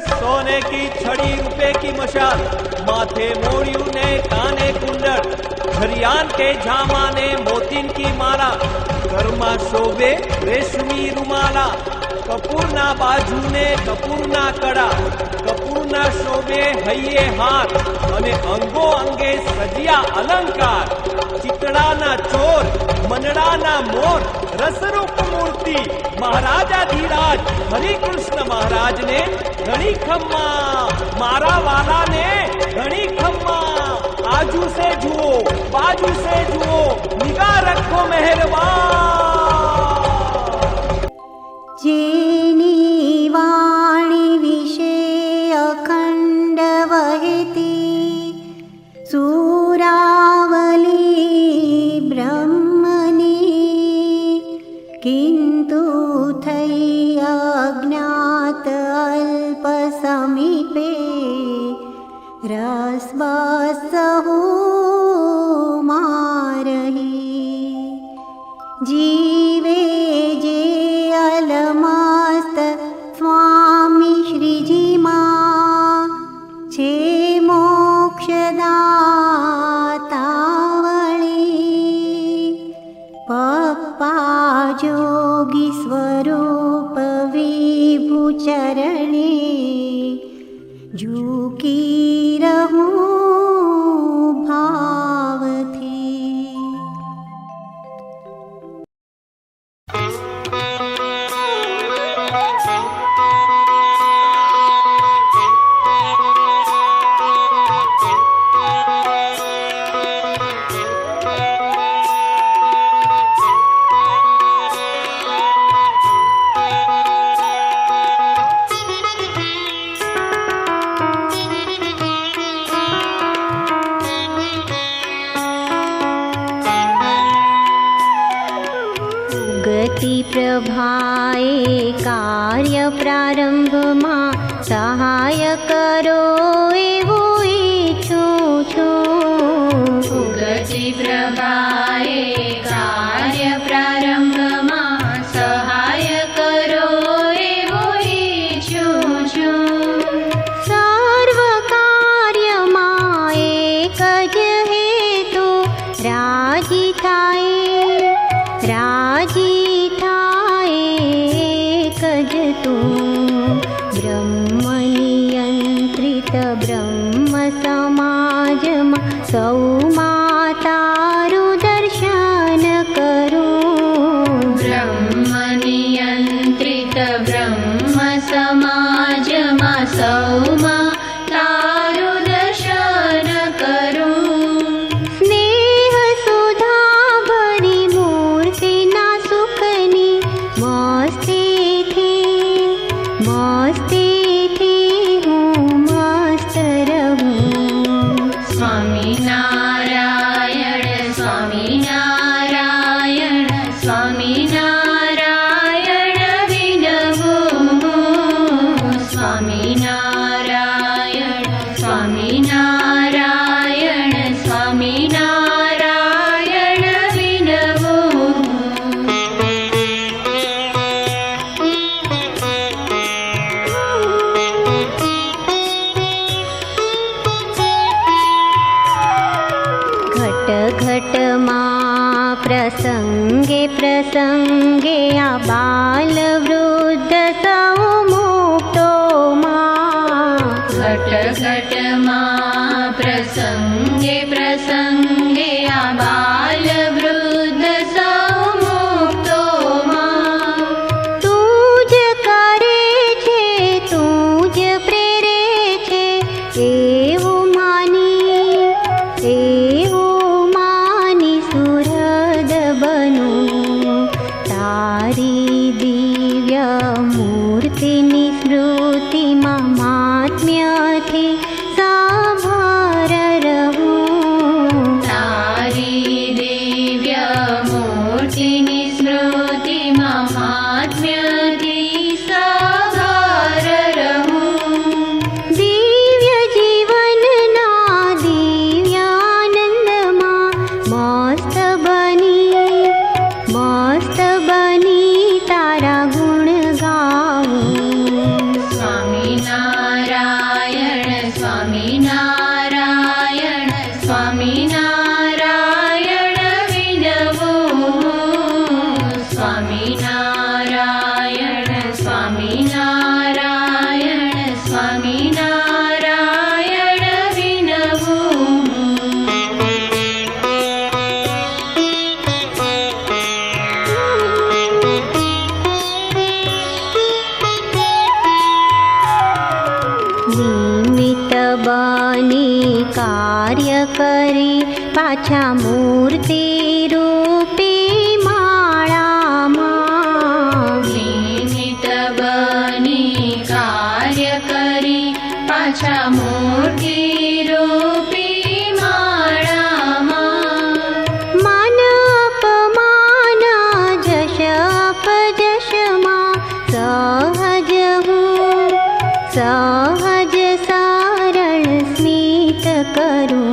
सोने की छड़ी रुपए की मशाल, माथे मोड़ियों ने काने कुंडल, झरियान के झामा ने मोतीन की माला, घरमा शोभे रेशमी रुमाला, कपूરના બાજુને કપૂરના કડા, કપૂરના શોભે હૈયે હાથ અને અંગો અંગે સજ્યા અલંકાર, ચિતડાના ચોર મનડાના મોર, રસરૂપ મૂર્તિ મહારાજાધિરાજ હરિકૃષ્ણ મહારાજને ઘણી ખમ્મા, મારા વાલાને ઘણી ખમ્મા, આજુ સે જુઓ બાજુ સે જુઓ, નિગાહ રખો મહેરબાન। જેની વાણી વિશે અખંડ વહેતી સુરાવલી બ્રહ્મની, કિંતુ થઈ અજ્ઞાત અલ્પ સમીપે, રસબસહુ મારહી। જીવે જે અલમસ્ત સ્વામી શ્રીજીમાં છે મોક્ષદાતાવળી, પપ્પા જોગી સ્વરૂપ વિભુ ચરણે ઝૂકી રહું ભાવથી। પ્રભાએ કાર્ય પ્રારંભમાં સહાય કરો એવું ઈચ્છું છું। ઉગતી પ્રભાએ કાર્ય પ્રારંભમાં સહાય કરો એવું ઈચ્છું છું। સર્વ કાર્યમાં એક જ હેતુ રાજી થાય, રાજી બ્રહ્મ નિયંત્રિત બ્રહ્મ સમાજમાં સૌમાં તારું દર્શન કરું। બ્રહ્મ નિયંત્રિત બ્રહ્મ સમાજમાં સૌમાં તારું દર્શન કરું। સ્નેહ સુધા ભરી મૂર્તિના સુખની મસ્તીથી હું મસ્ત રહું। સ્વામિનારાયણ સ્વામિનારાયણ સ્વામિનારાયણ વિનવું, સ્વામિનારાયણ સ્વામિનારાયણ સ્વામિનારાયણ વિનવું। ઘટમાં પ્રસંગે પ્રસંગે આ બાલ વૃદ્ધ સૌ મુક્તોમાં, ઘટમાં પ્રસંગે પ્રસંગે આ બાલ વૃદ્ધ સૌ મુક્તોમાં। તું જ કરે છે, તું જ પ્રેરે છે, એવું માની સુહૃદ બનું, તારી દિવ્ય કાર્ય કરી પાછા મૂર્તિ રૂપે માળામાં. નિમિત્ત બની કાર્ય કરી પાછા મૂર્તિ રૂપી માળામાં. માન અપમાન જશ અપજશમાં સહજ હું સહજ સારણ સ્મિત કરું.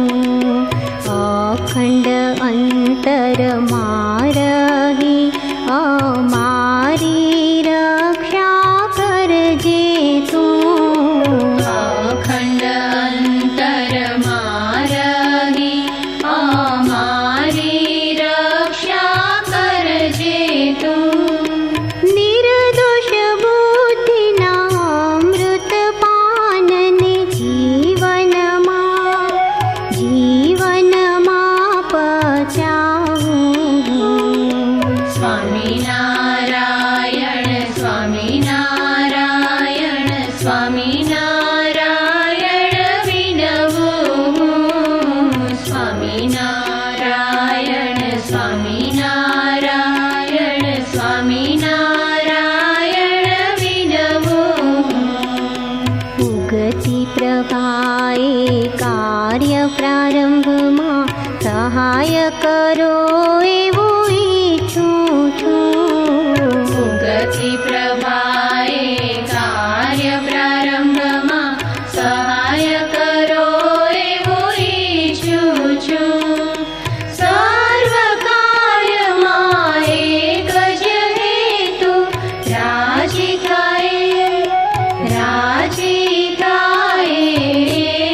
અખંડ અંતરમાં રહી અમારી રક્ષા કરજે તું. અખંડ અંતરમાં રહી અમારી રક્ષા કરજે તું. નિર્દોષ બુદ્ધિના અમૃત પાનને જીવનમાં પચાવું. સ્વામિનારાયણ સ્વામિનારાયણ સ્વામિનારાયણ વિનવું. સ્વામિનારાયણ સ્વામિનારાયણ સ્વામિનારાયણ વિનવું. ઉગતી પ્રભાએ કાર્ય પ્રારંભમાં સહાય કરો એવું ઈચ્છું છું. ઉગતી પ્રભાએ કાર્ય પ્રારંભમાં સહાય કરો એવું ઈચ્છું છું. સર્વ કાર્યમાં એક જ હેતુ રાજી થાય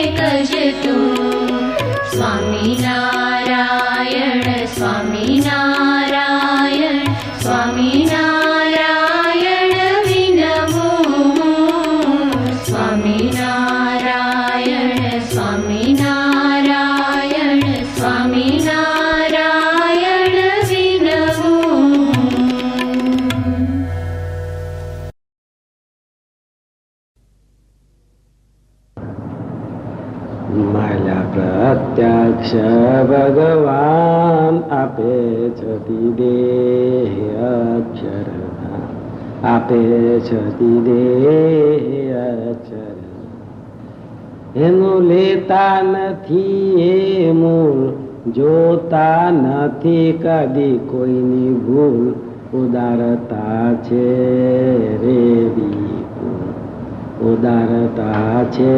એક જ તું. સ્વામિનારાયણ સ્વામિનારાયણ સ્વામિનારાયણ વિનવું. સ્વામિનારાયણ સ્વામિનારાયણ સ્વામિનારાયણ વિનવું. માલા પ્રત્યક્ષ ભગવાન આપે છતી દેહ અક્ષર આપે છતી દેહ અક્ષર. એનું લેતા નથી એ મૂળ જોતા નથી કદી કોઈની ભૂલ. ઉદારતા છે રે વિપુલ ઉદારતા છે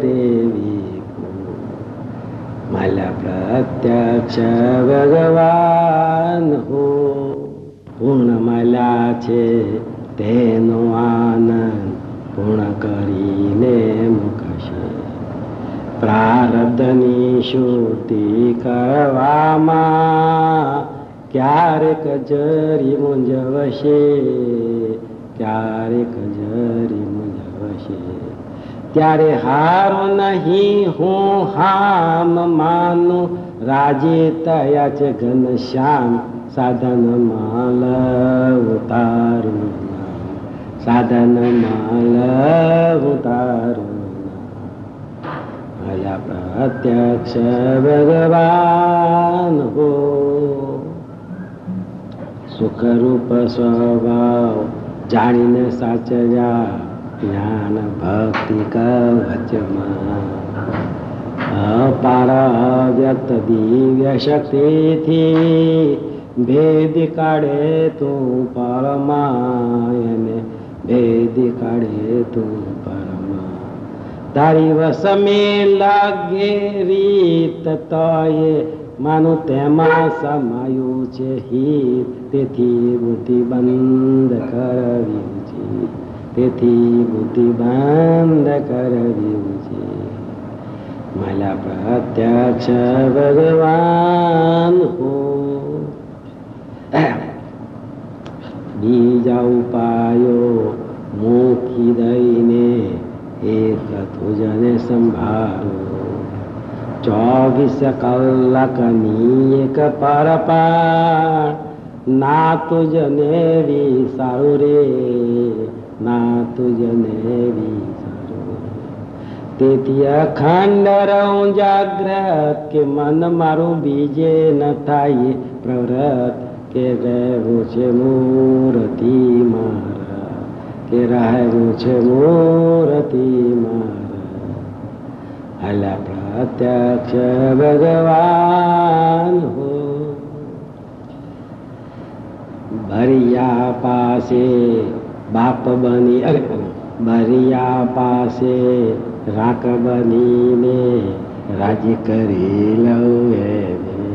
રે વિપુલ. માલા પ્રત્યક્ષ ભગવાન હો પૂર્ણ માલા છે તેનો આનંદ પૂર્ણ કરીને મૂકશે. પ્રારબ્ધની શુદ્ધિ કરવામાં ક્યારેક જરી મૂંઝવશે ક્યારેક જરી મૂંઝવશે. ત્યારે હારો નહીં હું હામ માનું રાજી તયા છે ઘનશ્યામ. સાધન માલ ઉતારું સાધન માલ ઉતારું. માલા પ્રત્યક્ષ ભગવાન હો સુખરૂપ સ્વભાવ જાણીને સાચવ્યા જ્ઞાન ભક્તિ કવચમાં. અપાર વ્યક્ત દિવ્ય શક્તિથી ભેદ કાઢે તું પરમાયને ભેદ કાઢે તું પરમા. તારી વસમે લાગે રીત તોય માનું તેમાં સમાયું છે હિત. તેથી બુદ્ધિ બંધ કરવી છે તેથી બુદ્ધિ બંધ કરવી છે. માલા પ્રત્યક્ષ ભગવાન હો બીજા ઉપાયો મૂકી દઈને એક તુજને સંભાળો. 24 કલાકની એક પરપાળ ના તુજને વિસારું રે ના તુજને વિસારું. તેથી અખંડ રહું જાગ્રત કે મન મારું બીજે ન થાય પ્રવૃત્ત કે રહેવું છે મૂર્તિ મારા કે રહેવું છે મૂર્તિ મારા અલા પ્રત્યક્ષ ભગવાન હો ભરિયા પાસે બાપ બની ભરિયા પાસે રાક બનીને રાજી કરી લઉં એને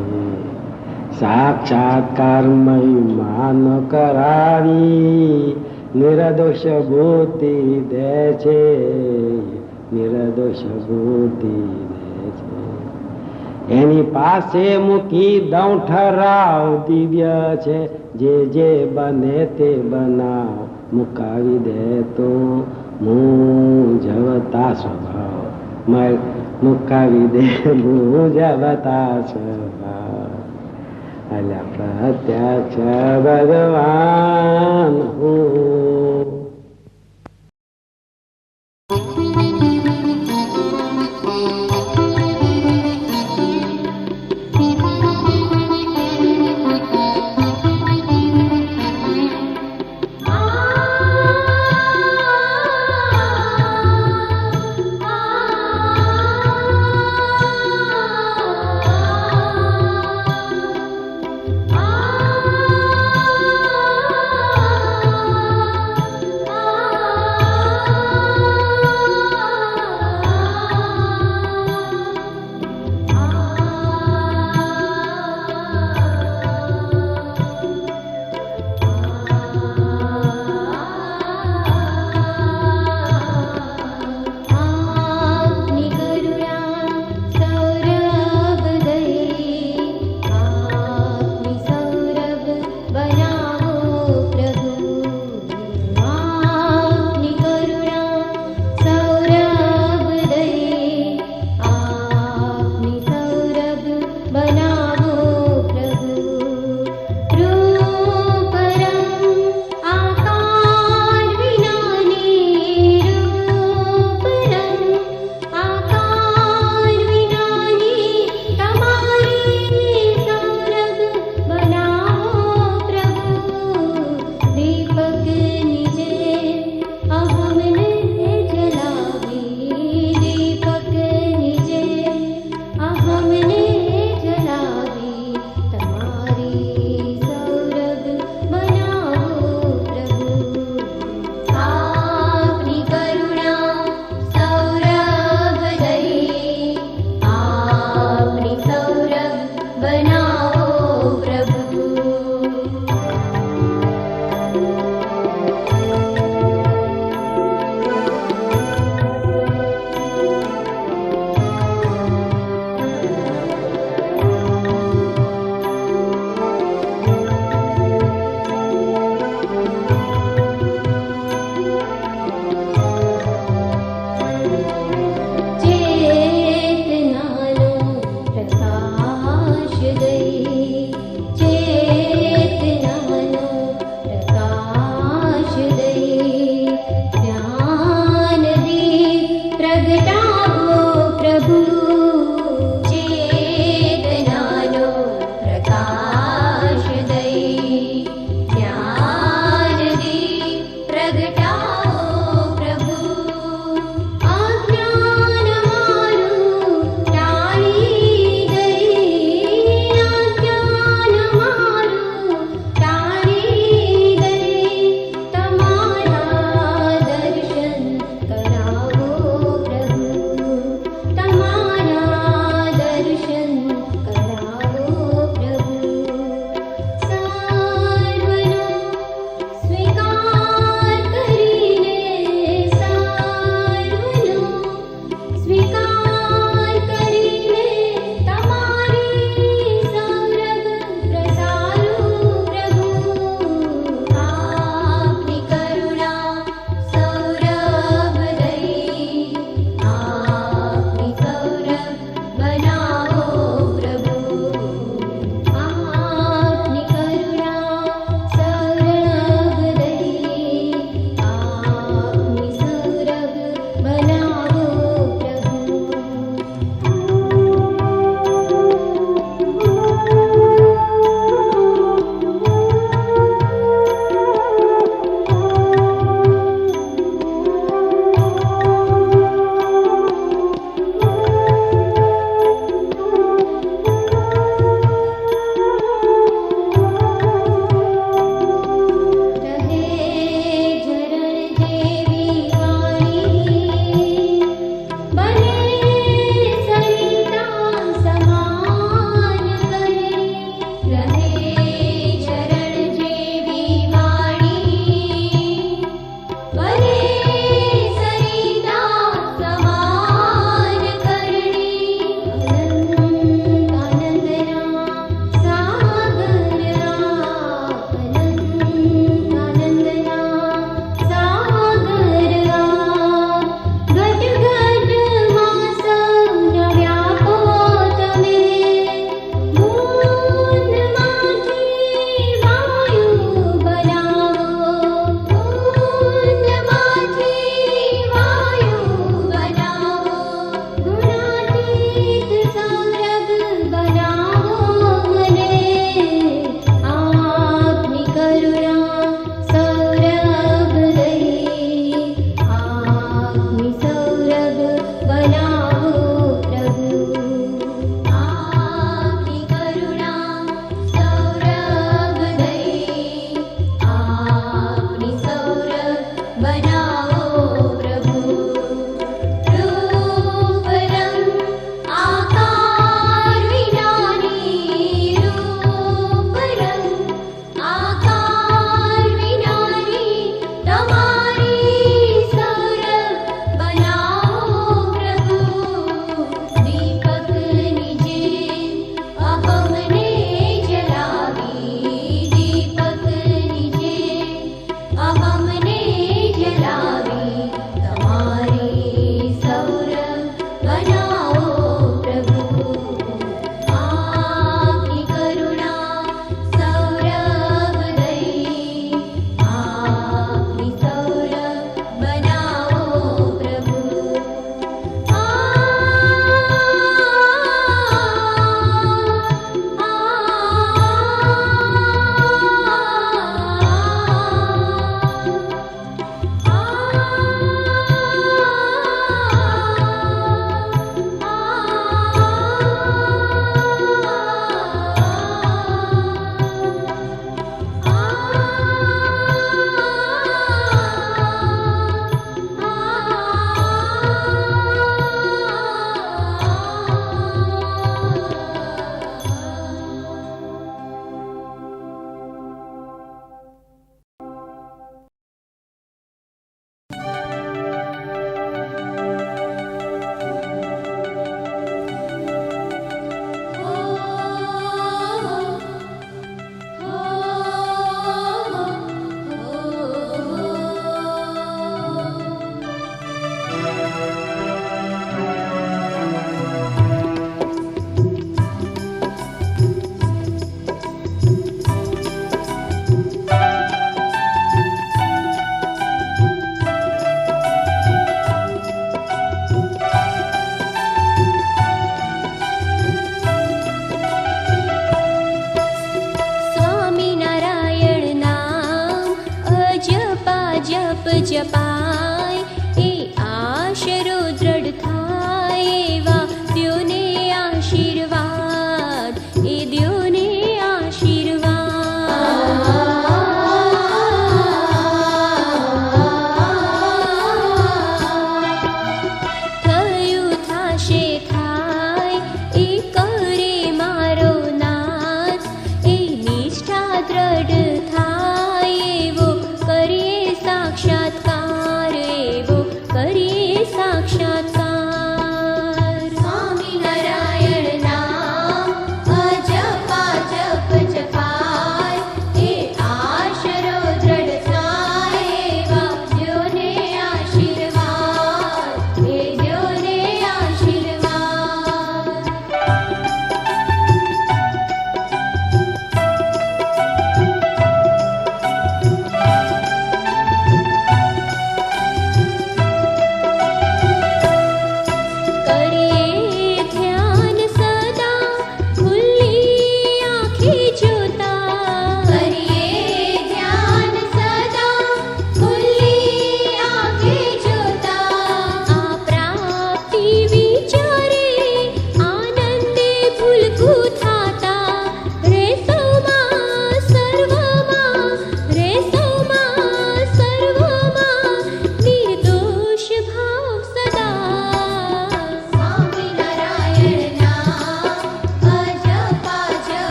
સાક્ષાત્કાર મહિમાન કરાવી નિર્દોષ બુદ્ધિ દે છે નિર્દોષ બુદ્ધિ દે છે એની પાસે મૂકી દઉં ઠરાવ દિવ્ય છે જે બને તે બનાવ મુકાવી દે તો મૂંઝવતા સ્વભાવ મુકાવી દે મૂંઝવતા સ્વભાવ અલ્યા પ્રત્યક્ષ ભગવાન હું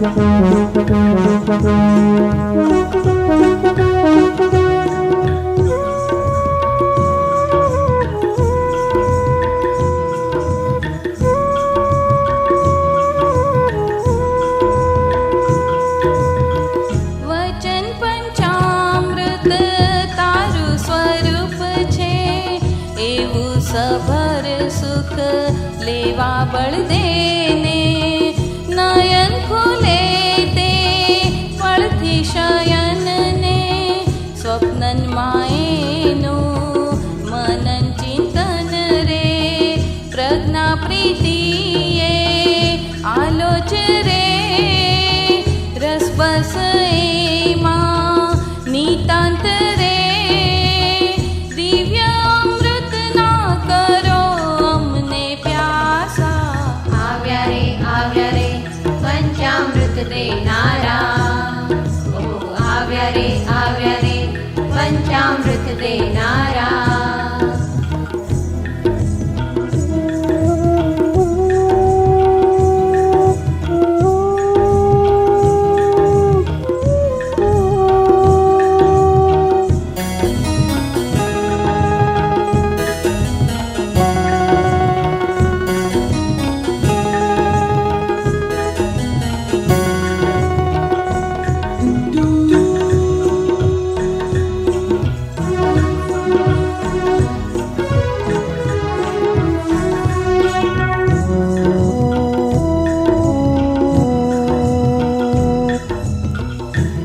વચન પંચામૃત તારું સ્વરૂપ છે, એવું સભર સુખ લેવા બળ દેને. નયન ખુલે તે પળથી શયનને, સ્વપ્નન માએનું મનન ચિંતન રે. પ્રજ્ઞા પ્રીતિએ આલોચ રે, રસ બસ એમાં નિતાંત રે. દિવ્ય અમૃત ના કરો અમને પ્યાસા, આવ્યા રે પંચામૃત દેનારા. ઓ આવ્યા રે પંચામૃત દેનારા.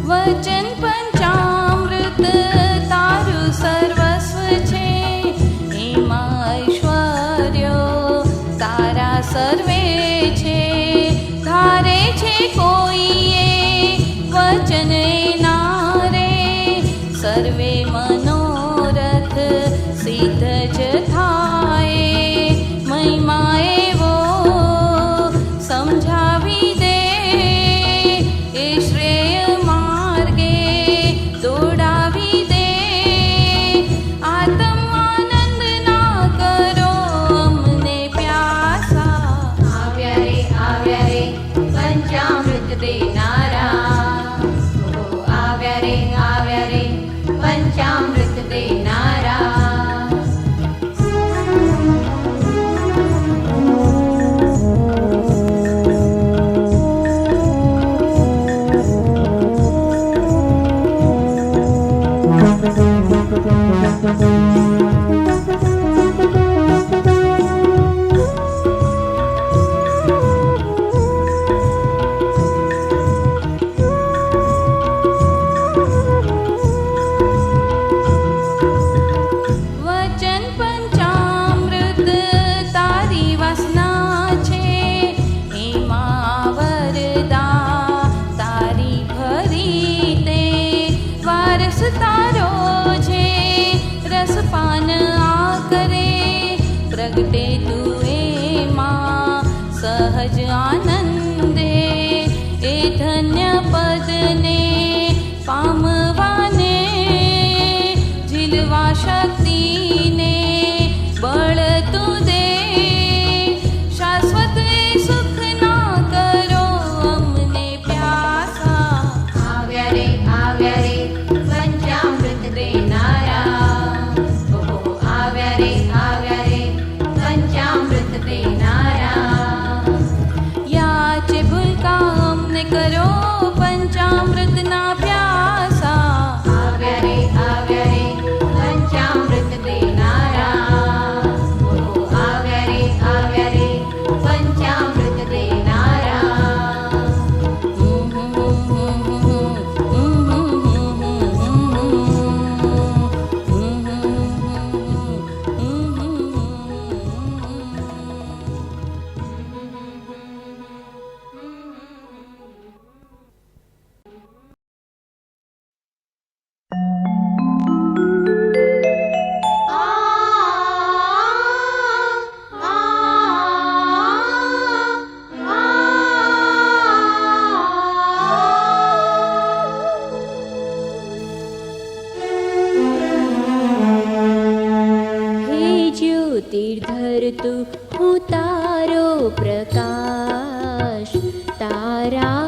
વચન પંચામૃત તારું સર્વસ્વ છે, એમાં ઐશ્વર્યો તારા સર્વે છે. ધારે છે કોઈએ વચન એના રે, સર્વે મનોરથ સિદ્ધ જ થાય. મહિમા એવો સમજાવી દે, એ શ્રેય માર્ગે દોડાવી દે. આત્મ આનંદ ના કરો અમને પ્યાસા, આવ્યા રે પંચામૃત દેનારા. ઓ આવ્યા રે પંચામૃત દેનારા. વચન પંચામૃત તારી વાસના છે, એમાં વરદા તારી ભરી તે. વારસ તારો છે રસપાન આ કરે, પ્રગટે તું એમાં સહજ આનંદે. એ ધન્ય પદને પામવાને, ઝીલવા શક્તિને બળ તું દે. શાશ્વત એ સુખ ના કરો અમને પ્યાસા, આવ્યા રે પંચામૃત દેનારા. ઓ આવ્યા રે પંચામૃત દેનારા. યાચ ભૂલકા અમને કરો પંચામૃત ના પ્યાસા, આવ્યા રે પંચામૃત દેનારા. ઓ આવ્યા રે પંચામૃત દેનારા. તીર્ધર તું હું તારો પ્રકાશ, તારા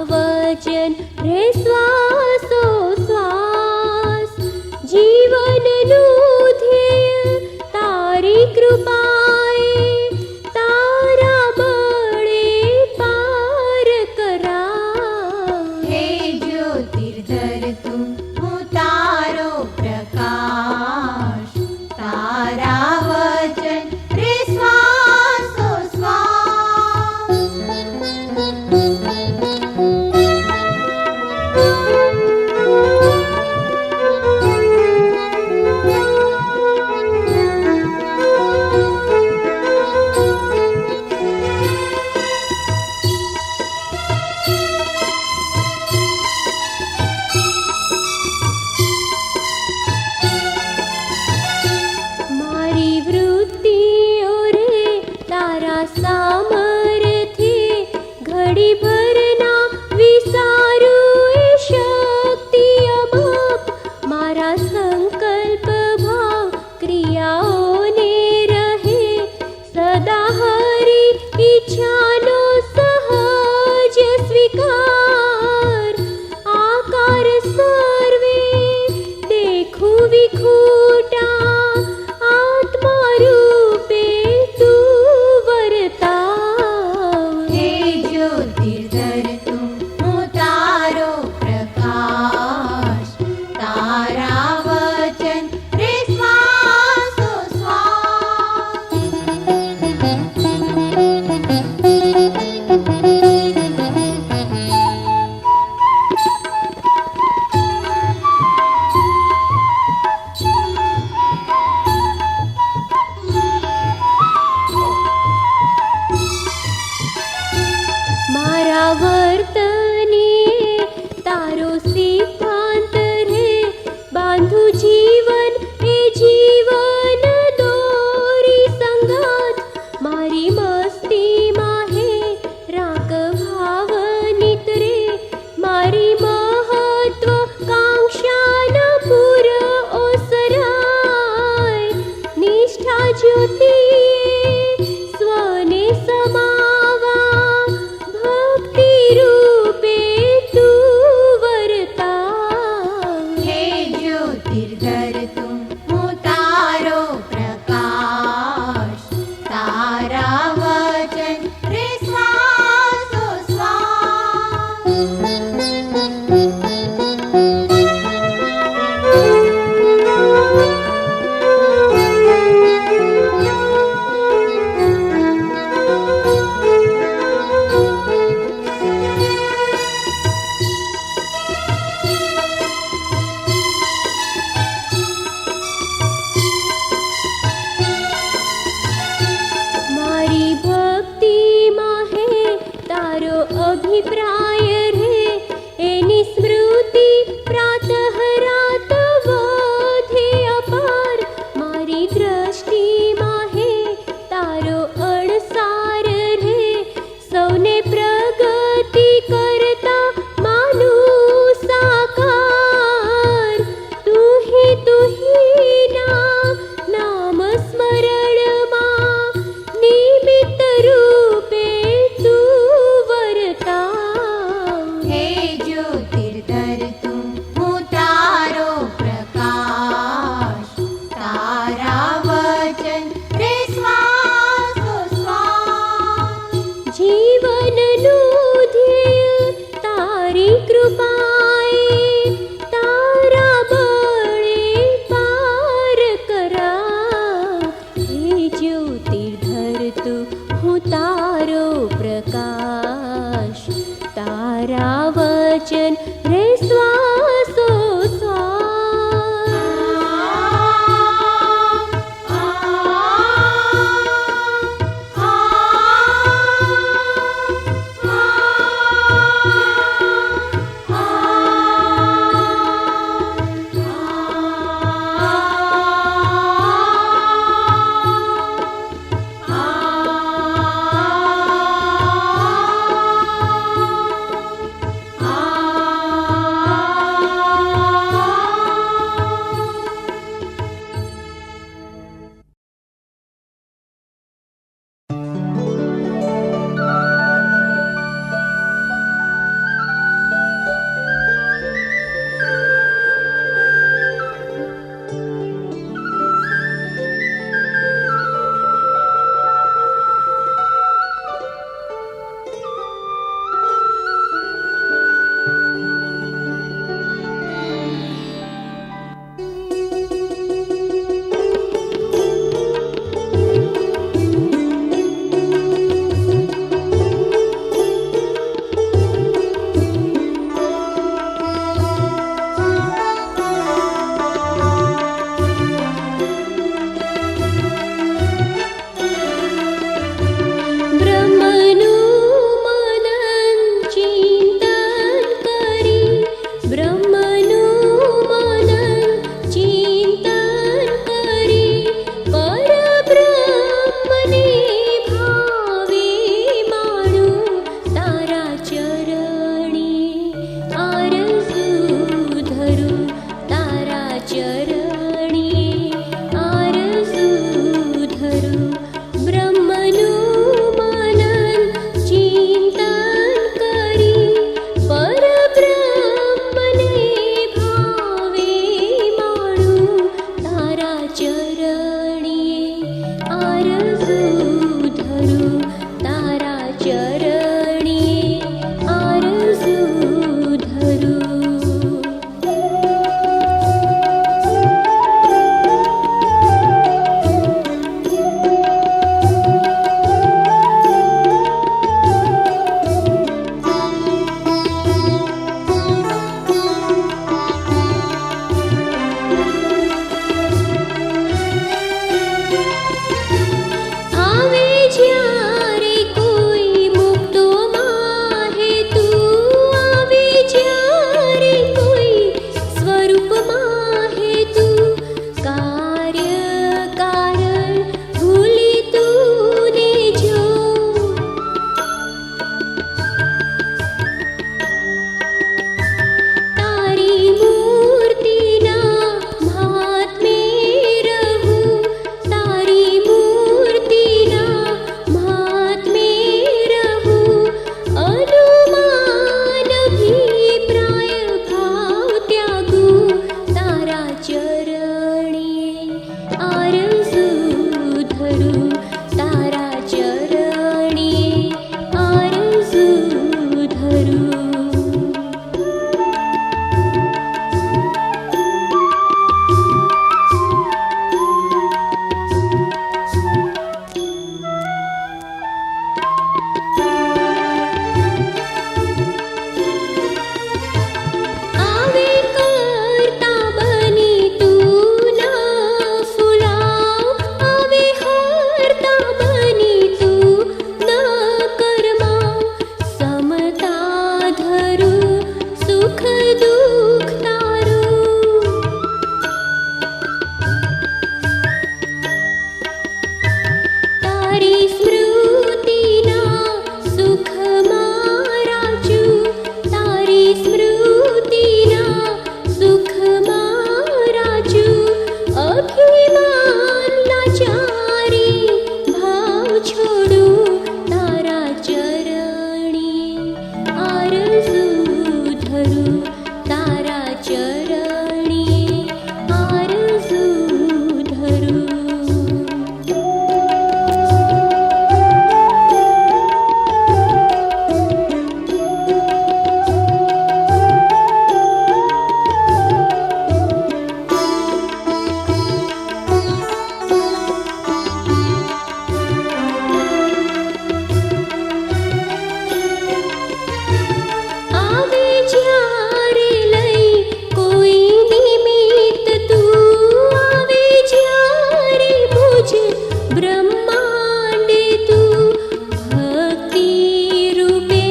સારું એ શક્તિ અમાપ, મારા સંકલ્પ ભાવ ક્રિયાઓને રહે સદા હરી ઈચ્છાનો સહજ સ્વીકાર. આકાર સર્વે દેખું વિખૂટા, આત્મા રૂપે તું વર્તાવ. હે જ્યોતિર્ધર તું હું તારો પ્રકાશ, તારા વચન રે શ્વાસોશ્વાસ. મારા વર્તનીએ તારો સિદ્ધાંત રે, બાંધું જીવન એ જીવન દોરી સંગાત. મારી મસ્તીમાં હે રાગ ભાવ નિતરે, મારી મહત્વકાંક્ષાના પુર ઓસરાય. નિષ્ઠા જ્યોતિએ સ્વને સમાવા, ભક્તિ રૂપે તું વર્તાવ. હે જ્યોતિર્ધર તું હું તારો પ્રકાશ, તારા વચન રે શ્વાસોશ્વાસ. મારી ભક્તિમાં હે તારો અભિપ્રાય રે, એની સ્મૃતિ પ્રાતઃ રાત વધે અપાર. મારી દ્રષ્ટિમાં હે તારો અણસાર રે, સૌને પ્રગતિ કરતા માનું સાકાર. તુહી ના નામ સ્મરણમાં નિમિત્ત રૂપે તું વર્તાવ. હે જ્યોતિર્ધર તું હું તારો પ્રકાશ, તારા વચન રે શ્વાસોશ્વાસ. જીવનનું ધ્યેય તારી કૃપાએ, તારા બળે પાર કરાવ. હે જ્યોતિર્ધર તું હું તારો પ્રકાશ, તારા વચન રે શ્વાસોશ્વાસ. દુઃખ તારું. તારી સ્મૃતિના સુખમાં રાજું, તારી સ્મૃતિના સુખમાં રાજું. અભિમાન લાચારી ભાવ છોડું, તારા ચરણી આરઝુ ધરું, તારા ચરણી આરઝુ ધરું. આવે જ્યારે લઈ કોઈ નિમિત્ત તું, આવે જ્યારે મુજ બ્રહ્માંડે તું. ભક્તિ રૂપે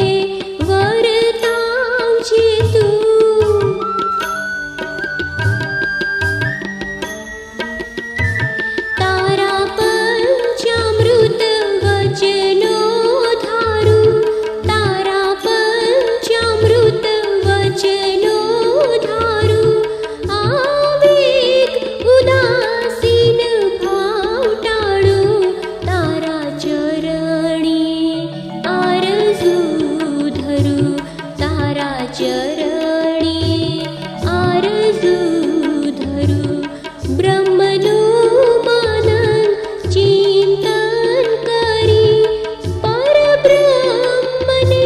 વર્તાવજે તું. તારા પંચામૃત વચનો ધારું, તારા પંચામૃત વચનો ધારું. આવેગ ઉદાસીન ભાવ ટાળું, તારા ચરણી આરઝુ ધરું, તારા ચરણી આરઝુ ધરું. બ્રહ્મનું મનન ચિંતન કરી, પરબ્રહ્મને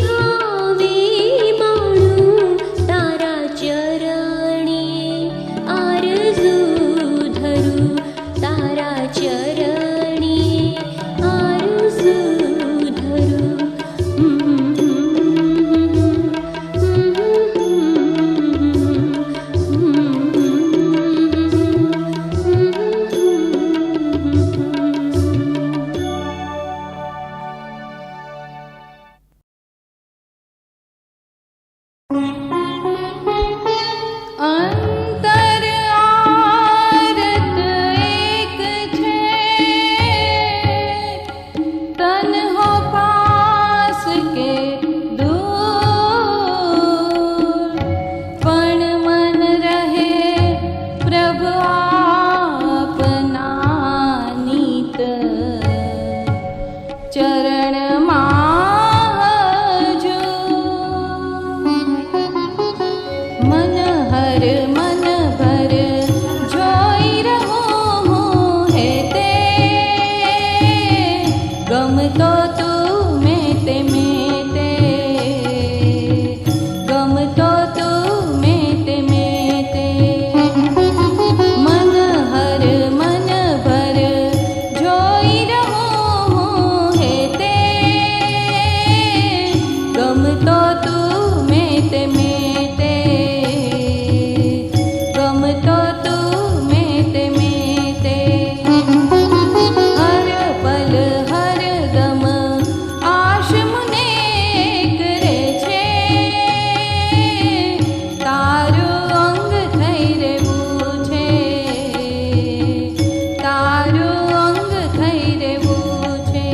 ભાવે માણું, તારા ચરણી આરઝુ ધરું, તારા ચરણી આરઝુ ધરું. અંતર આરત એક છે, તન હો પાસ કે દૂર. પણ મન રહે પ્રભુ આપના નીત, ચરણમાં હજૂર. મન હર મન ભર જોઈ રહું હું હેતે, ગમતો તું મેં તે ગમતો તું મેં તે મન હર મન ભર જોઈ રહું હું હેતે, ગમતો તું મેં તે ગમતો તું મેં તે હર પલ હર ગમ આશ મુને કરે છે, તારું અંગ થઈ રહેવું છે, તારું અંગ થઈ રહેવું છે.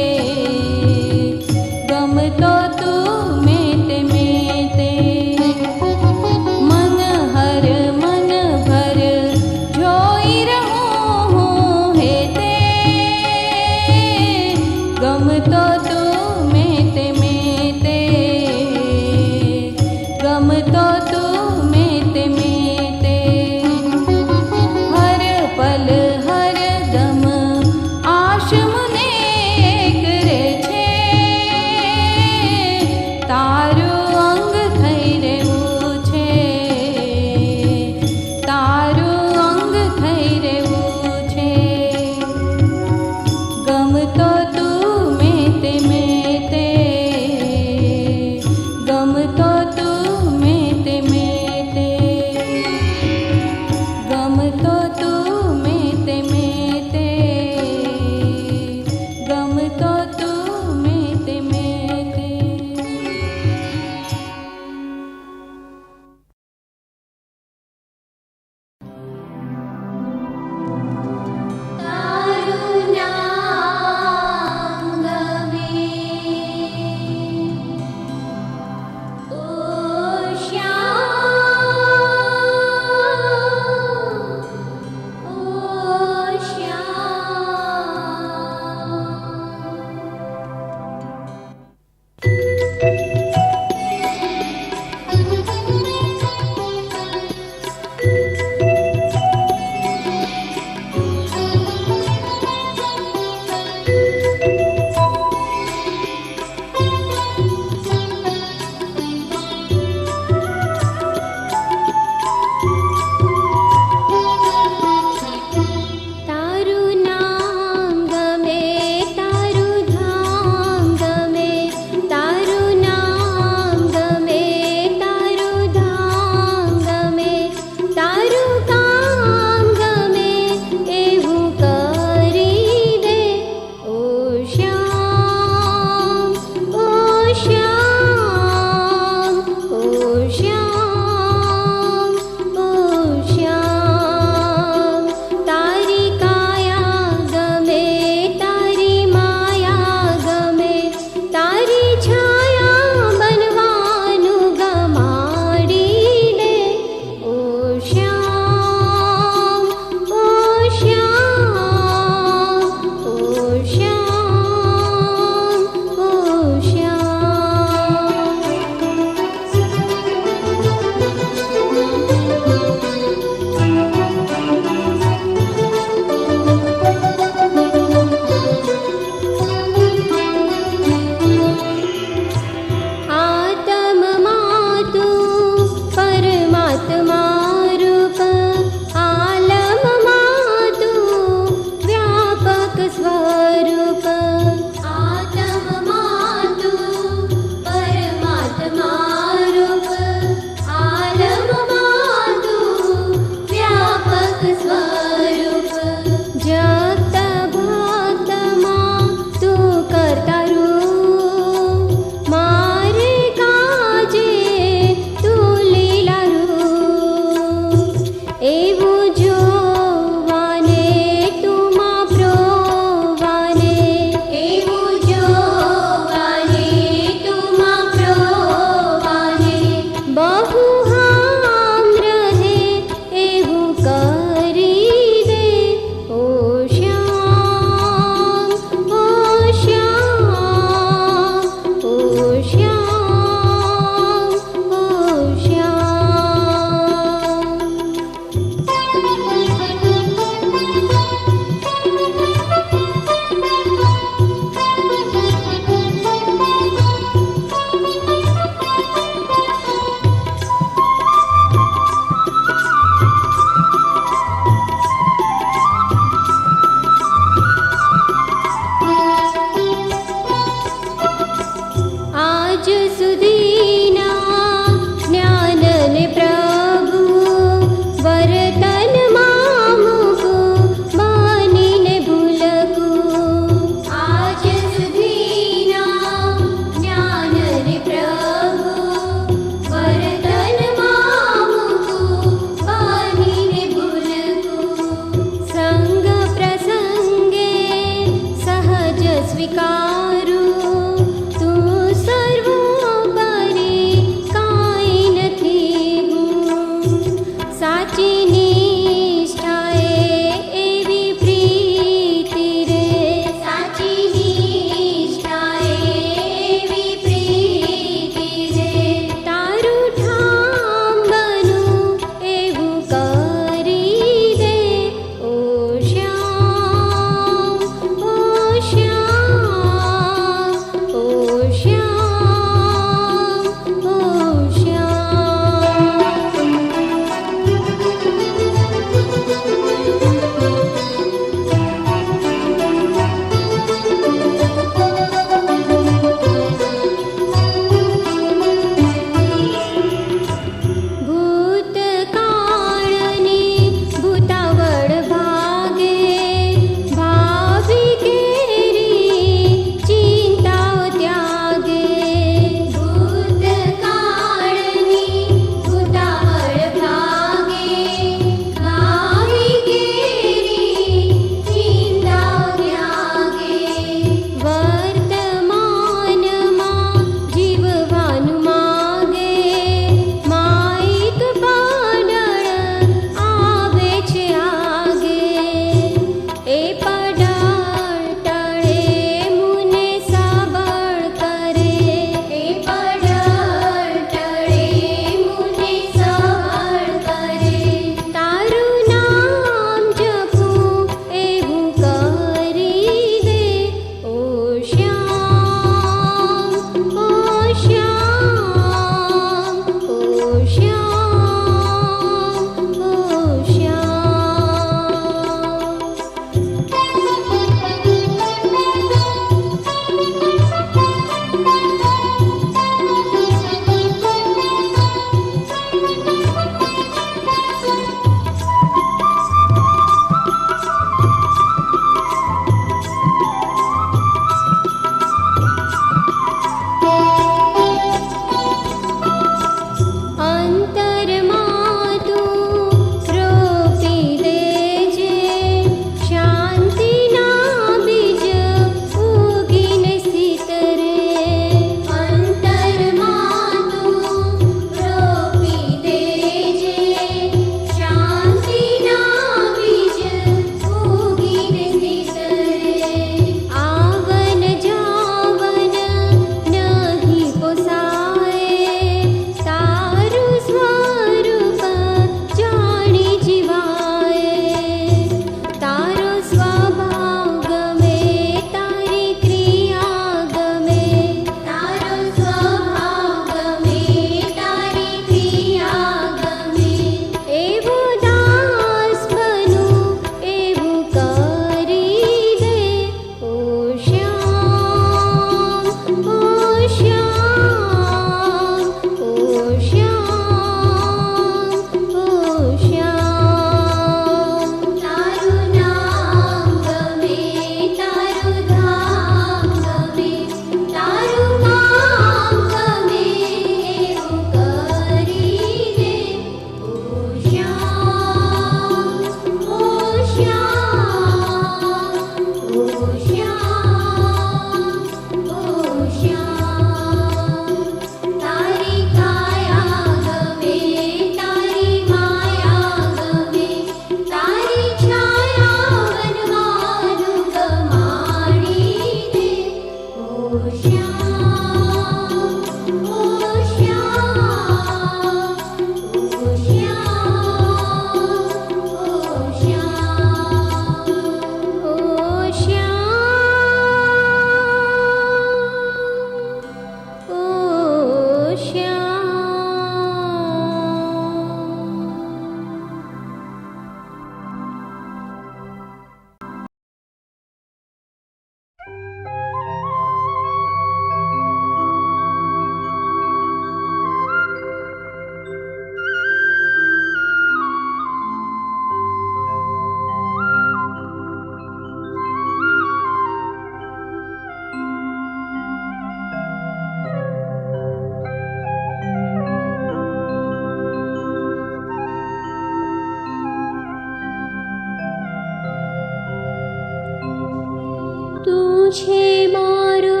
છે મારો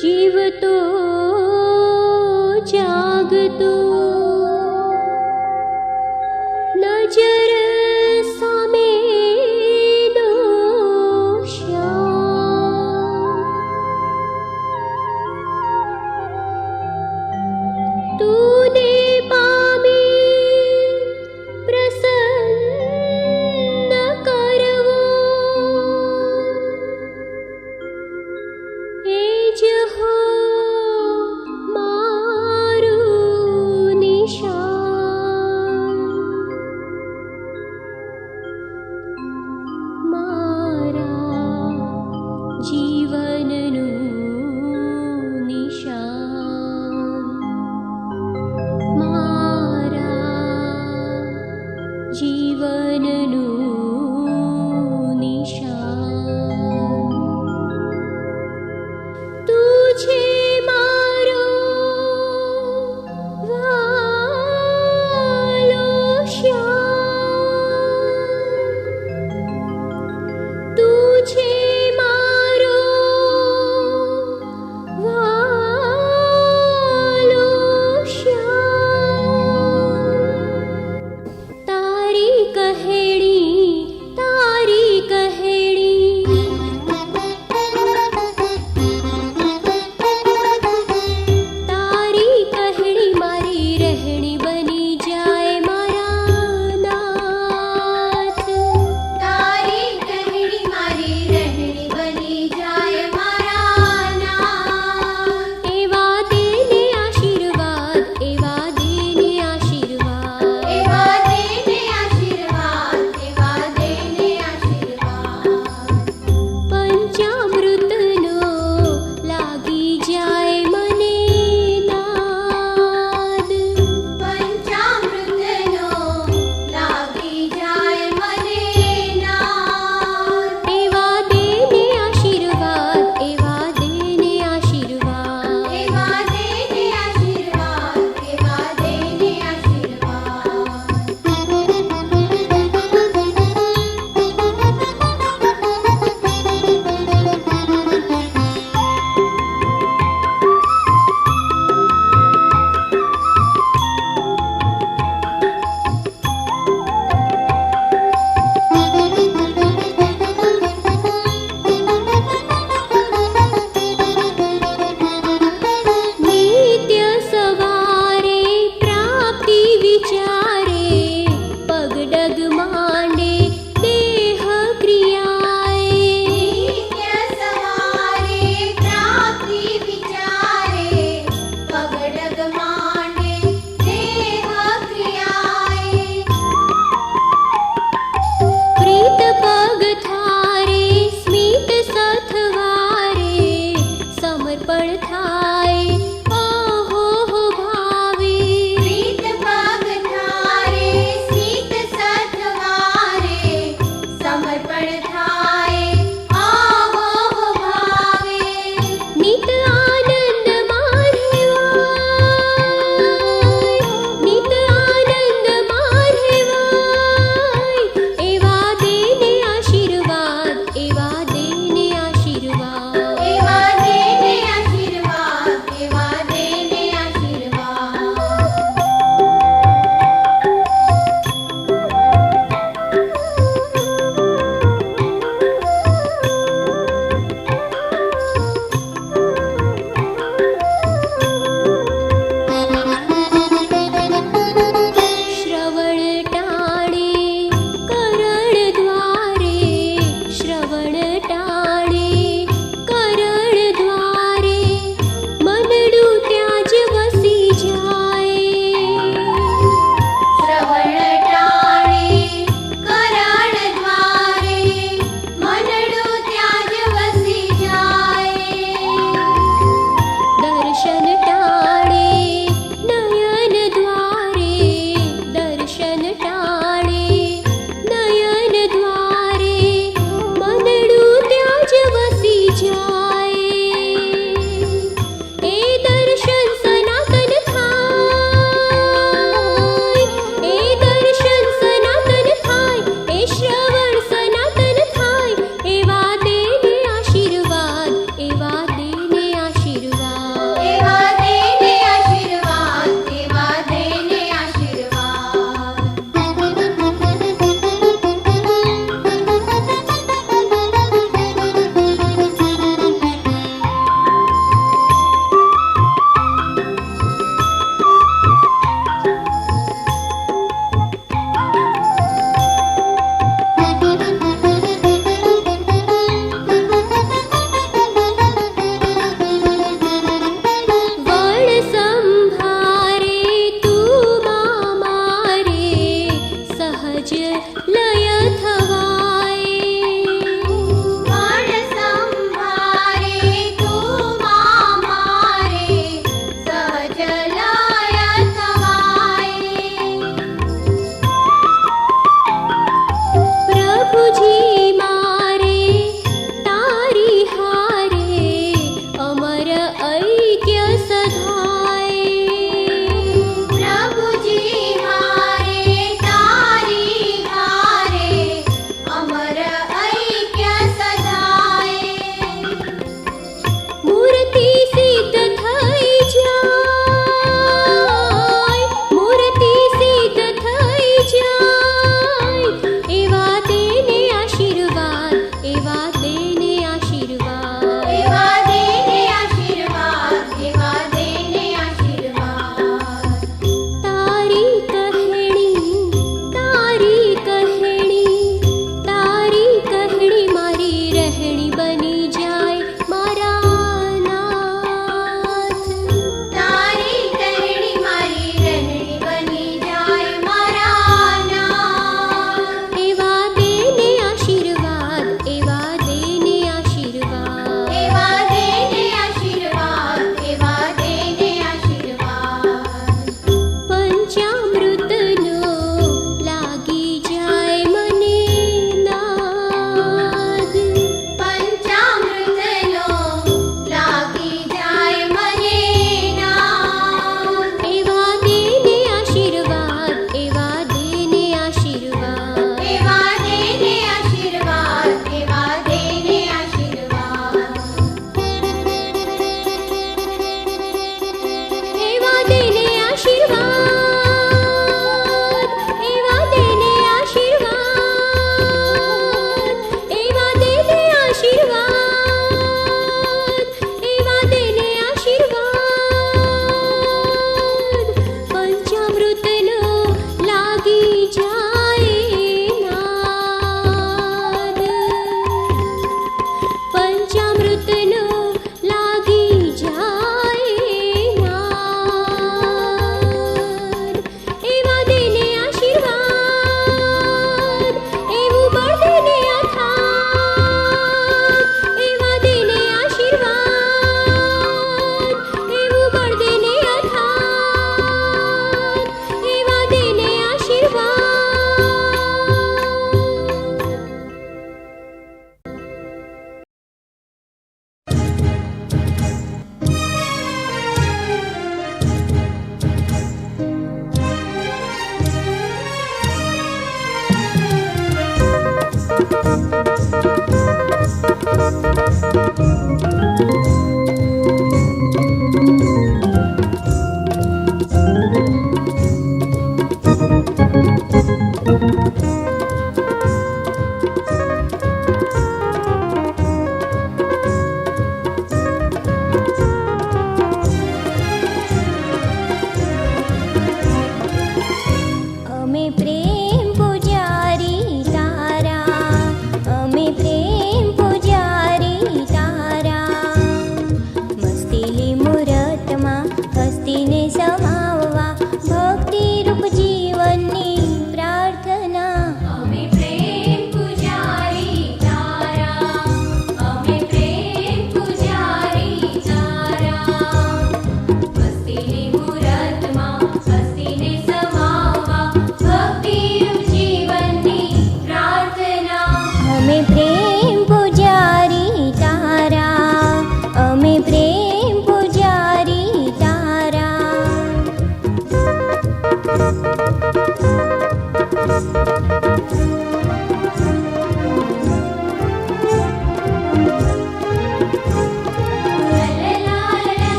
જીવતો જાગતો નજર સામે નો શ્યામ તુને પામી પ્રસન્ન કરવો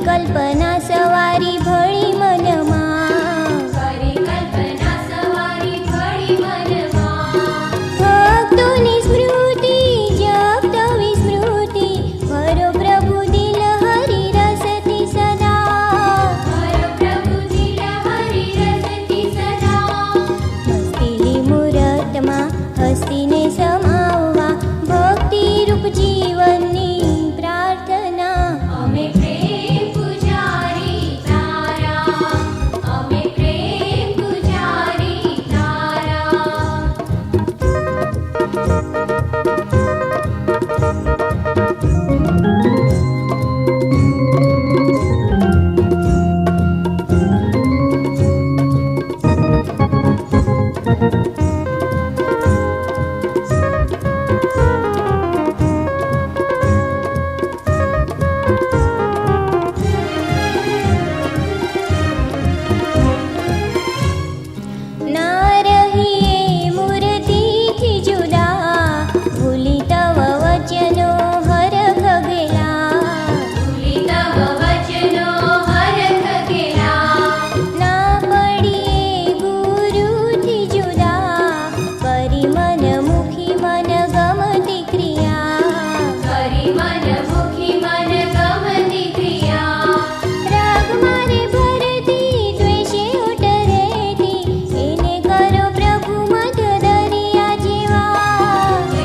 કલ્પના સવારી ભળી મનમાં, કરી કલ્પના સવારી ભળી મનમાં. ભક્તોની સ્મૃતિ જપતો વિસ્મૃતિ ભરો પ્રભુ દિલ હરી રસથી સદા, હર પ્રભુ દિલ હરી રસથી સદા. હસ્તીલી મૂરતમાં હસ્તીને સમાવવા ભક્તિ રૂપ જીવનની પ્રાર્થના. અમે પ્રેમ પૂજારી તારા, અમે પ્રેમ પૂજારી તારા. ના રહીએ મૂર્તિથી જુદા, ભૂલી તવ વચનો હરખ ગેલા. ભૂલી તવ વચનો હરખ ગેલા. ના પડીએ ગુરુથી જુદા, કરી મન મુખી મન ગમતી ક્રિયા. કરી મન મુખી મન ગમતી ક્રિયા. રાગ મારે ભરતી દ્વેષે ઉઠ રહેતી, એને કરો પ્રભુ મધ દરિયા જેવા.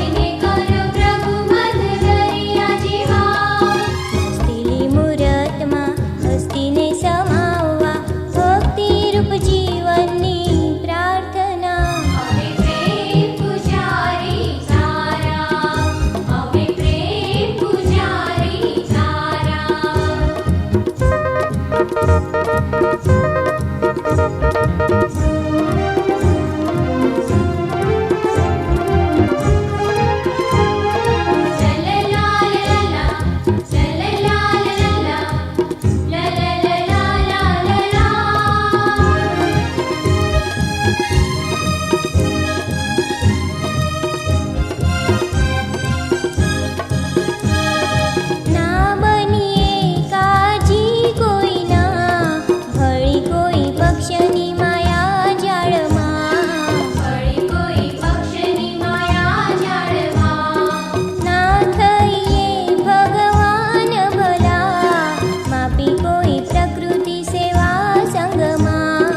એને કરો પ્રભુ મધ દરિયા જેવા. હસ્તીલી મૂરતમાં હસ્તીને સમાવવા ભક્તિ રૂપ જીવનની પ્રાર્થના. અમે પ્રેમ પૂજારી તારા, અમે પ્રેમ પૂજારી તારા. ના બનીએ કાજી કોઈના, ભળી કોઈ પક્ષની માયા જાળમાં. ભળી કોઈ પક્ષની માયા જાળમાં. ના થઈએ ભગવાન ભલા, માપી કોઈ પ્રકૃતિ સેવા સંગમાં.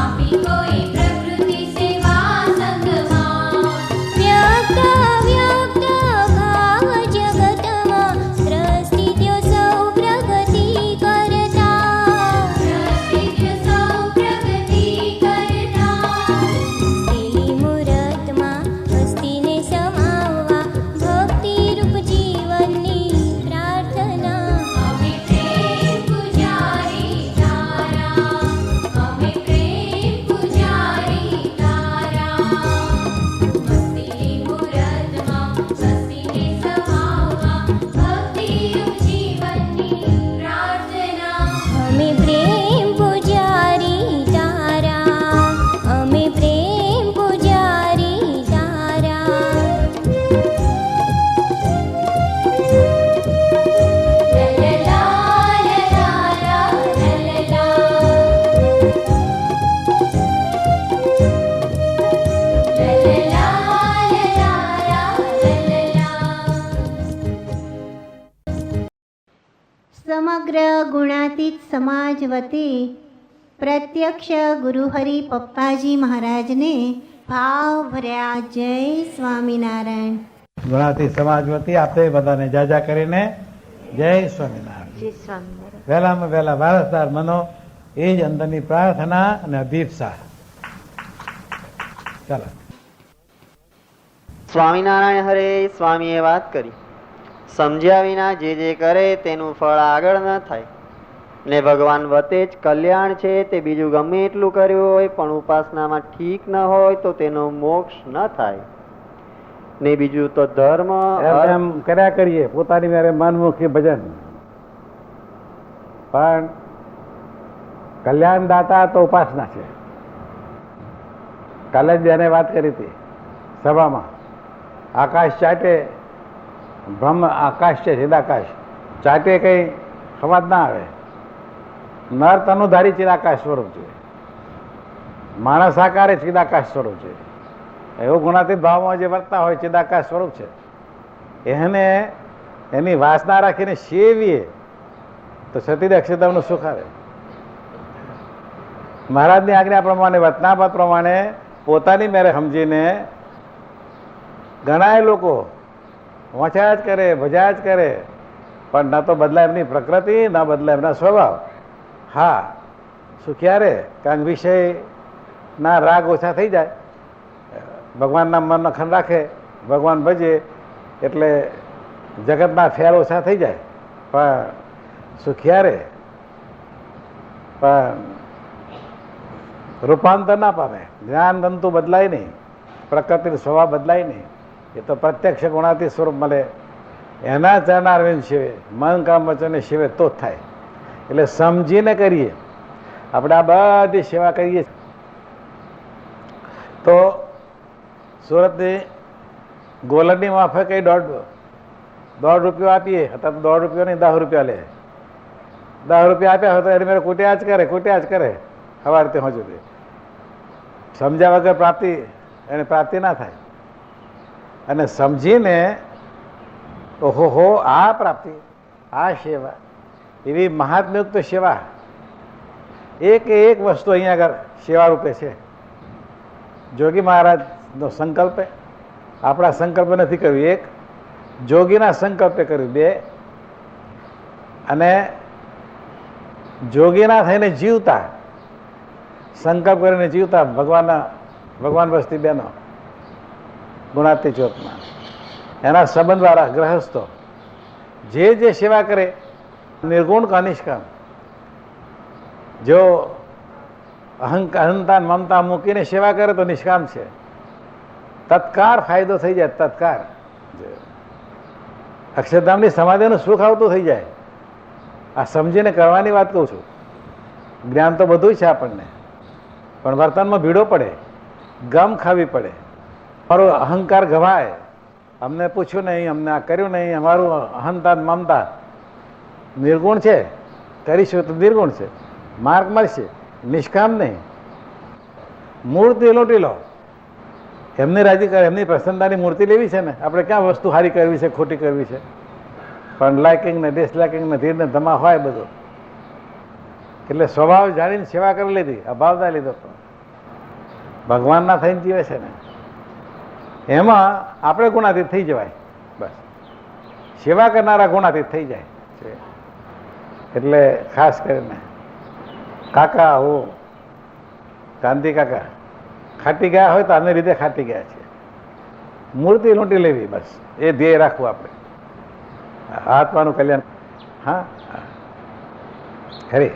આપી કોઈ પ્રકૃતિ સેવા સંગમાં. વ્યક્ત વ્યક્ત ભાવ જગતમાં પ્રસ્થિત્યો સૌ પ્રગતિ કરતા. પ્રસિદ્ધ સૌ પ્રગતિ કરતા. હસ્તીલી મૂરતમાં હસ્તીને સમાવવા ભક્તિ રૂપ જીવનની પ્રાર્થના. અમે પ્રેમ પૂજારી તારા, અમે પ્રેમ પૂજારી તારા. હસ્તીલી મૂરતમાં હસ્તીને સમાવવા ભક્તિ રૂપ જીવનની પ્રાર્થના. અમે પ્રેમ પૂજારી તારા, અમે પ્રેમ પૂજારી તારા. લલલા લલા લલલા. સમગ્ર ગુણાતીત સમાજ વતી પ્રત્યક્ષ ગુરુહરિ પપ્પાજી મહારાજને ભાવભર્યા જય સ્વામિનારાયણ. ગુણાતી સમાજ વતી આપણે બધાને જાજા કરીને જય સ્વામિનારાયણ. વહેલામાં વહેલા વારસદાર બનો એ જ અંદરની પ્રાર્થના અને અભિપ્સા. ચાલો. સ્વામિનારાયણ હરે. સ્વામીએ વાત કરી, સમજ્યા વિના જે કરે તેનું ફળ આગળ ન થાય ને ભગવાન વતે જ કલ્યાણ છે. તે બીજું ગમે એટલું કર્યું હોય પણ ઉપાસનામાં ઠીક ન હોય તો તેનો મોક્ષ ન થાય. ને બીજું તો ધર્મ એમ કર્યા કરીએ પોતાની મેરે મનમુખી ભજન, પણ કલ્યાણદાતા તો ઉપાસના છે. કાલે જ બેને વાત કરી હતી સભામાં, આકાશ ચાટે બ્રહ્મ, આકાશ છે સીધાકાશ ચાટે કઈ ખબર ના આવે, નર તનુધારી ચિદાકાશ સ્વરૂપ છે, માણસ આકારે ચિદાકાશ સ્વરૂપ છે. એવું ગુણાતીત ભાવમાં જે વર્તા હોય ચિદાકાશ સ્વરૂપ છે, એને એની વાસના રાખીને સેવીએ તો સતીદ અક્ષરધામનું સુખ આવે. મહારાજની આજ્ઞા પ્રમાણે, વચનામત પ્રમાણે પોતાની મેરે સમજીને ઘણા લોકો વાંચ્યા જ કરે, ભજ્યા જ કરે, પણ ન તો બદલાય એમની પ્રકૃતિ, ન બદલાય એમના સ્વભાવ. હા, સુખ્યા રે, કારણ કે વિષયના રાગ ઓછા થઈ જાય, ભગવાનના મનનો ખંડ રાખે, ભગવાન ભજે એટલે જગતના ફેર ઓછા થઈ જાય. પણ સુખ્યા રે, પણ રૂપાંતર ના પામે. જ્ઞાન તંતુ બદલાય નહીં, પ્રકૃતિનો સ્વભાવ બદલાય નહીં. એ તો પ્રત્યક્ષ ગુણાતી સ્વરૂપ મળે. એના ચરણારવિંદ શિવે, મન કામ વચને શિવે તો જ થાય. એટલે સમજીને કરીએ. આપણે આ બધી સેવા કરીએ તો સુરતની ગોલરની માફે કંઈ દોઢ રૂપિયો આપીએ, અત્યારે તો 1.5 રૂપિયો નહીં, 10 રૂપિયા લે. 10 રૂપિયા આપ્યા હોય તો એને મેરે કૂટ્યા જ કરે સવારથી હજુ સુધી. સમજ્યા વગર પ્રાપ્તિ, એને પ્રાપ્તિ ના થાય. અને સમજીને ઓહો આ પ્રાપ્તિ, આ સેવા, એવી મહાત્મ્યુક્ત સેવા, એક વસ્તુ અહીંયા આગળ સેવા રૂપે છે. જોગી મહારાજનો સંકલ્પ, આપણા સંકલ્પ નથી કર્યું. એક જોગીના સંકલ્પે કર્યું. 2 અને જોગીના થઈને જીવતા, સંકલ્પ કરીને જીવતા ભગવાન વસ્તી બહેનો ગુણાતી ચોથમાં એના સંબંધવાળા ગ્રહસ્થો જે સેવા કરે, નિર્ગુણ કા નિષ્કામ, જો અહંતા મમતા મૂકીને સેવા કરે તો નિષ્કામ છે. તત્કાર ફાયદો થઈ જાય, તત્કાર અક્ષરધામની સમાધિનું સુખ આવતું થઈ જાય. આ સમજીને કરવાની વાત કહું છું. જ્ઞાન તો બધું છે આપણને, પણ વર્તનમાં ભીડો પડે, ગમ ખાવી પડે, મારો અહંકાર ગવાય, અમને પૂછ્યું નહીં, અમને આ કર્યું નહીં, અમારું અહંતા મમતા નિર્ગુણ છે, કરીશું તો નિર્ગુણ છે, માર્ગ મળશે, નિષ્કામ નહીં. મૂર્તિ લૂંટી લો, એમને રાજી કરે, એમની પ્રસન્નતાની મૂર્તિ લેવી છે ને. આપણે ક્યાં વસ્તુ સારી કરવી છે, ખોટી કરવી છે, પણ લાઇકિંગ ને ડિસલાઇકિંગ ને ધીર ને ધમા હોય બધું. એટલે સ્વભાવ જાણીને સેવા કરી લીધી, અભાવતા લીધો. ભગવાનના થઈને જીવે છે ને, એમાં આપણે ગુણાતીત થઈ જવાય. બસ સેવા કરનારા ગુણાતીત થઈ જાય છે. એટલે ખાસ કરીને કાકા, હું ગાંધી કાકા ખાટી ગયા હોય તો આને રીતે ખાટી ગયા છે. મૂર્તિ લૂંટી લેવી, બસ એ ધ્યેય રાખવું આપણે. આત્માનું કલ્યાણ. હા ખરી.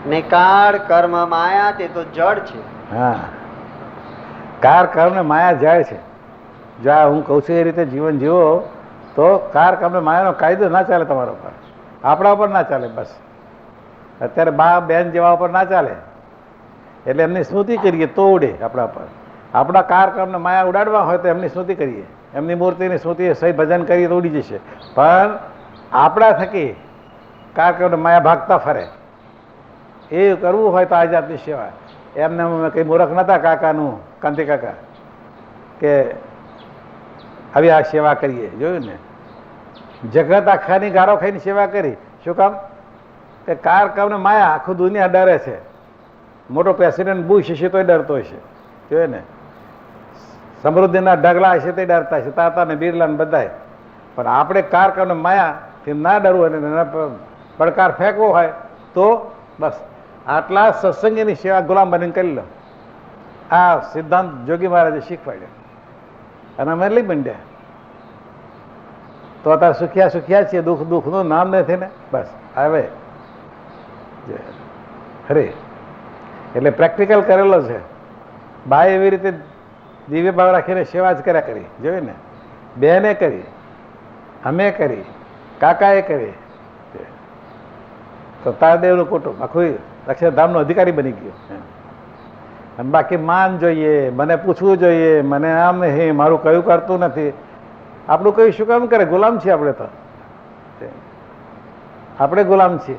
ને કાળ કર્મ માયા તે તો જડ છે. હા, કાર કર્મ ને માયા જાય છે. જો આ હું કહું છું એ રીતે જીવન જીવો તો કાર કર્મ ને માયાનો કાયદો ના ચાલે તમારા ઉપર, આપણા ઉપર ના ચાલે. બસ અત્યારે બા બેન જેવા ઉપર ના ચાલે. એટલે એમની સ્મૃતિ કરીએ તો ઉડે આપણા પર. આપણા કાર કર્મ ને માયા ઉડાડવા હોય તો એમની સ્મૃતિ કરીએ, એમની મૂર્તિની સ્મૃતિ સહી ભજન કરીએ તો ઉડી જશે. પણ આપણા થકી કાર કર્મ ને માયા ભાગતા ફરે, એ કરવું હોય તો આ જાતની સેવા. એમને કંઈ મૂર્ખ નહોતા કાકાનું, કાંતિ કાકા, કે આવી આ સેવા કરીએ. જોયું ને, જગત આખાની ગારો ખાઈને સેવા કરી. શું કામ? કે કાર કામ ને માયા આખું દુનિયા ડરે છે. મોટો પ્રેસિડેન્ટ બુશ હશે તોય ડરતો હશે. જોયું ને, સમૃદ્ધિના ઢગલા હશે તે ડરતા હશે, તાતા ને બિરલા ને બધાય. પણ આપણે કાર કામ ને માયાથી ના ડરવું અને પડકાર ફેંકવો હોય તો બસ આટલા સત્સંગીની સેવા ગુલામ બનીને કરી લો. આ સિદ્ધાંત જોગી મહારાજે શીખવાડ્યો અને અમે લઈ મંડ્યા. તો અત્યારે સુખ્યા છીએ, દુઃખનું નામ નથી ને. બસ હવે ખરી. એટલે પ્રેક્ટિકલ કરેલો છે. બાએ એવી રીતે દિવ્ય ભાવ રાખીને સેવા જ કર્યા કરી. જોયું ને, બેને કરી, અમે કરી, કાકાએ કરી. તો તારદેવનું કુટુંબ આખું અક્ષરધામનો અધિકારી બની ગયો. અને બાકી માન જોઈએ, મને પૂછવું જોઈએ, મને આમ નહીં, મારું કયું કરતું નથી. આપણું કયું શું કામ કરે? ગુલામ છીએ આપણે. તો આપણે ગુલામ છીએ.